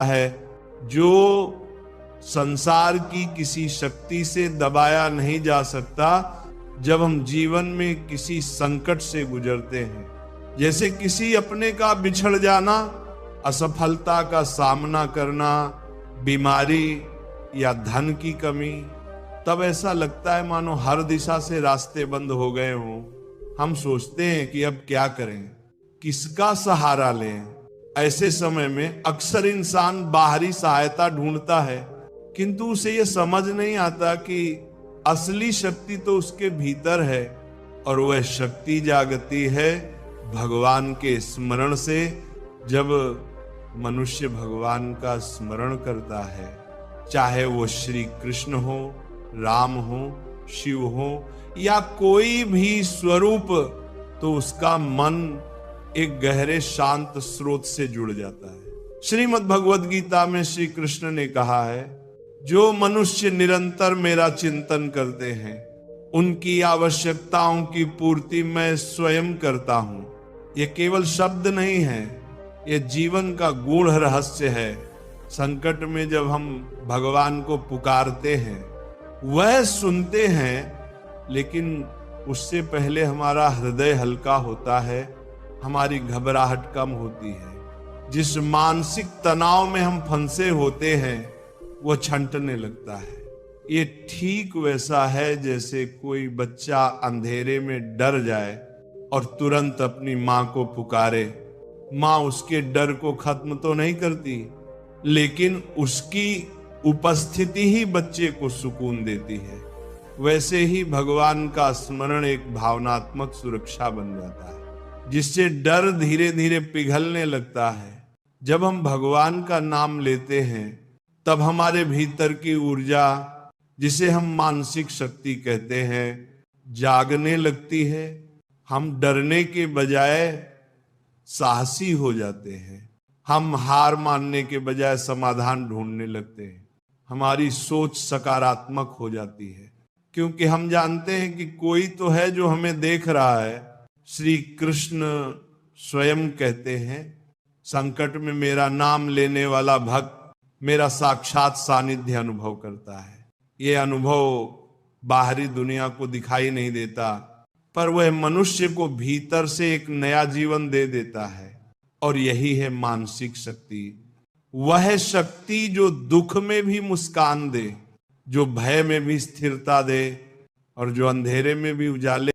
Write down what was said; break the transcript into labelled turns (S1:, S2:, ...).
S1: है, जो संसार की किसी शक्ति से दबाया नहीं जा सकता। जब हम जीवन में किसी संकट से गुजरते हैं, जैसे किसी अपने का बिछड़ जाना, असफलता का सामना करना, बीमारी या धन की कमी, तब ऐसा लगता है मानो हर दिशा से रास्ते बंद हो गए हों। हम सोचते हैं कि अब क्या करें, किसका सहारा लें। ऐसे समय में अक्सर इंसान बाहरी सहायता ढूंढता है, किंतु उसे यह समझ नहीं आता कि असली शक्ति तो उसके भीतर है, और वह शक्ति जागती है भगवान के स्मरण से। जब मनुष्य भगवान का स्मरण करता है, चाहे वो श्री कृष्ण हो, राम हो, शिव हो या कोई भी स्वरूप, तो उसका मन एक गहरे शांत स्रोत से जुड़ जाता है। श्रीमद् भगवद गीता में श्री कृष्ण ने कहा है, जो मनुष्य निरंतर मेरा चिंतन करते हैं, उनकी आवश्यकताओं की पूर्ति मैं स्वयं करता हूं। ये केवल शब्द नहीं है, ये जीवन का गूढ़ रहस्य है। संकट में जब हम भगवान को पुकारते हैं, वह सुनते हैं, लेकिन उससे पहले हमारा हृदय हल्का होता है, हमारी घबराहट कम होती है। जिस मानसिक तनाव में हम फंसे होते हैं, वो छंटने लगता है। ये ठीक वैसा है जैसे कोई बच्चा अंधेरे में डर जाए और तुरंत अपनी माँ को पुकारे। माँ उसके डर को खत्म तो नहीं करती, लेकिन उसकी उपस्थिति ही बच्चे को सुकून देती है। वैसे ही भगवान का स्मरण एक भावनात्मक सुरक्षा बन जाता है, जिससे डर धीरे धीरे पिघलने लगता है। जब हम भगवान का नाम लेते हैं, तब हमारे भीतर की ऊर्जा, जिसे हम मानसिक शक्ति कहते हैं, जागने लगती है। हम डरने के बजाय साहसी हो जाते हैं। हम हार मानने के बजाय समाधान ढूंढने लगते हैं। हमारी सोच सकारात्मक हो जाती है, क्योंकि हम जानते हैं कि कोई तो है जो हमें देख रहा है। श्री कृष्ण स्वयं कहते हैं, संकट में मेरा नाम लेने वाला भक्त मेरा साक्षात सानिध्य अनुभव करता है। ये अनुभव बाहरी दुनिया को दिखाई नहीं देता, पर वह मनुष्य को भीतर से एक नया जीवन दे देता है। और यही है मानसिक शक्ति, वह शक्ति जो दुख में भी मुस्कान दे, जो भय में भी स्थिरता दे, और जो अंधेरे में भी उजाले